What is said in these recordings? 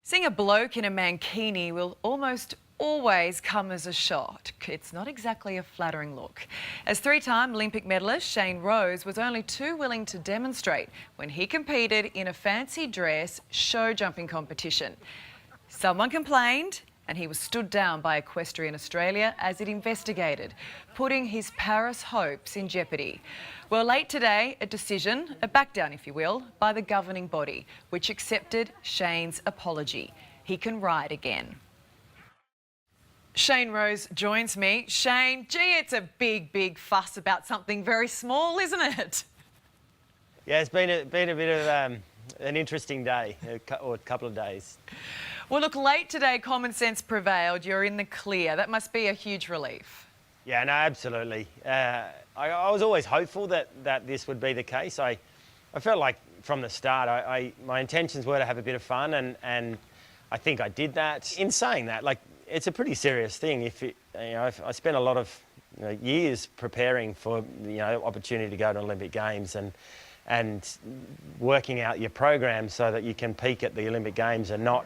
Seeing a bloke in a mankini will almost always come as a shock. It's not exactly a flattering look. As three-time Olympic medalist Shane Rose was only too willing to demonstrate when he competed in a fancy dress show jumping competition. Someone complained and he was stood down by Equestrian Australia as it investigated, putting his Paris hopes in jeopardy. Well, late today, a decision, a backdown if you will, by the governing body, which accepted Shane's apology. He can ride again. Shane Rose joins me. Shane, gee, it's a big fuss about something very small, isn't it? Yeah, it's been a bit of an interesting day, or a couple of days. Well, look, late today, common sense prevailed. You're in the clear. That must be a huge relief. Yeah, no, absolutely. I was always hopeful that this would be the case. I felt like from the start, my intentions were to have a bit of fun, and I think I did that. In saying that, like, it's a pretty serious thing. I spent a lot of years preparing for opportunity to go to Olympic Games and working out your program so that you can peak at the Olympic Games and not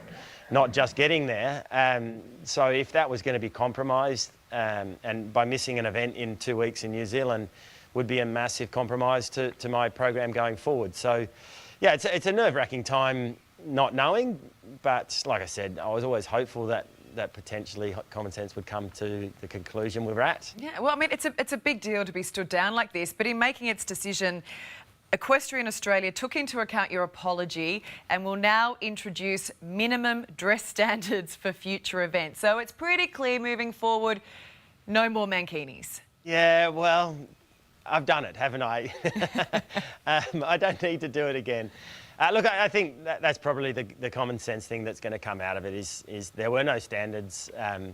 just getting there. So if that was going to be compromised, and by missing an event in 2 weeks in New Zealand would be a massive compromise to my program going forward. So yeah, it's a nerve-wracking time not knowing, but like I said, I was always hopeful that potentially common sense would come to the conclusion we're at. Yeah, well, I mean, it's a big deal to be stood down like this, but in making its decision, Equestrian Australia took into account your apology and will now introduce minimum dress standards for future events. So it's pretty clear moving forward, no more mankinis. Yeah, well, I've done it, haven't I? I don't need to do it again. Look, I think that's probably the common sense thing that's going to come out of it is there were no standards and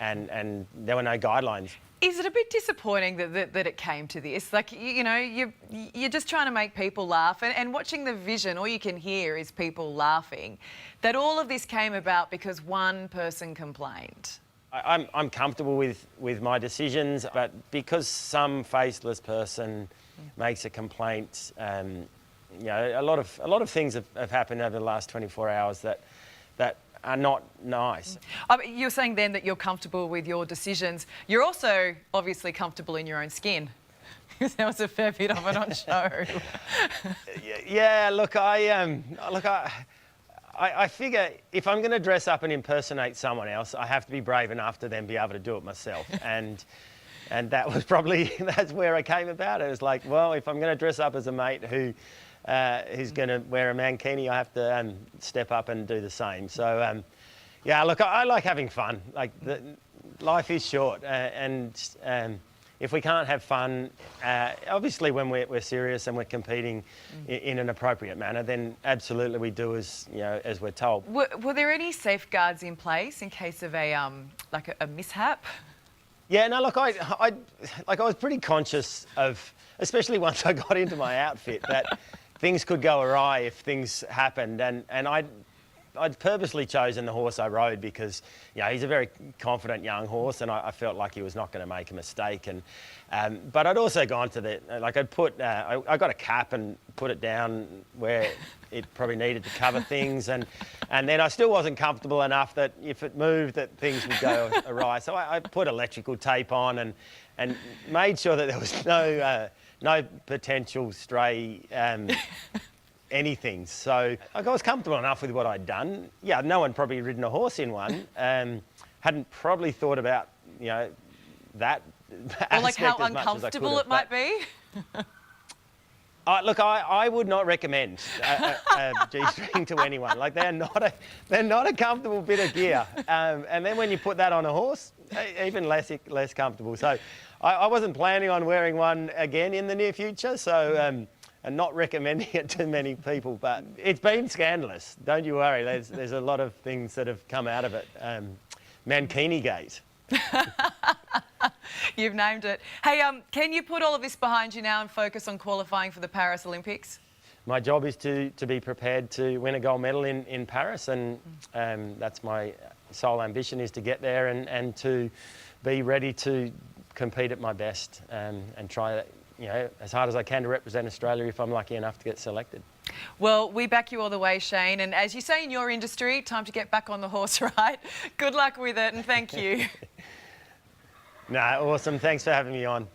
there were no guidelines. Is it a bit disappointing that it came to this? Like, you're just trying to make people laugh, and watching the vision, all you can hear is people laughing. That all of this came about because one person complained. I'm comfortable with my decisions, but because some faceless person makes a complaint, a lot of things have happened over the last 24 hours that are not nice. You're saying then that you're comfortable with your decisions. You're also obviously comfortable in your own skin. Because there was a fair bit of it on show. Yeah, look, I figure if I'm going to dress up and impersonate someone else, I have to be brave enough to then be able to do it myself. And that was that's where I came about. It was like, well, if I'm going to dress up as a mate who's going to wear a mankini, I have to step up and do the same. So, yeah, look, I like having fun. Like, life is short, and if we can't have fun, obviously when we're serious and we're competing in an appropriate manner, then absolutely we do as we're told. Were there any safeguards in place in case of a mishap? Yeah, no, look, I was pretty conscious of, especially once I got into my outfit, that things could go awry if things happened, and I'd purposely chosen the horse I rode because he's a very confident young horse, and I felt like he was not going to make a mistake. But I'd also gone to I got a cap and put it down where it probably needed to cover things, and then I still wasn't comfortable enough that if it moved that things would go awry. So I put electrical tape on and made sure that there was no potential stray anything. So I was comfortable enough with what I'd done. Yeah, no one probably ridden a horse in one. Hadn't probably thought about that or like how as uncomfortable it might be. Look, I would not recommend a G-string to anyone. Like, they're not a comfortable bit of gear. And then when you put that on a horse, even less comfortable. So I wasn't planning on wearing one again in the near future. So and not recommending it to many people, but it's been scandalous. Don't you worry. There's a lot of things that have come out of it. Mankini gate. You've named it. Hey, can you put all of this behind you now and focus on qualifying for the Paris Olympics? My job is to be prepared to win a gold medal in Paris, and that's my sole ambition, is to get there and to be ready to compete at my best and try as hard as I can to represent Australia if I'm lucky enough to get selected. Well, we back you all the way, Shane. And as you say in your industry, time to get back on the horse, right? Good luck with it and thank you. No, awesome. Thanks for having me on.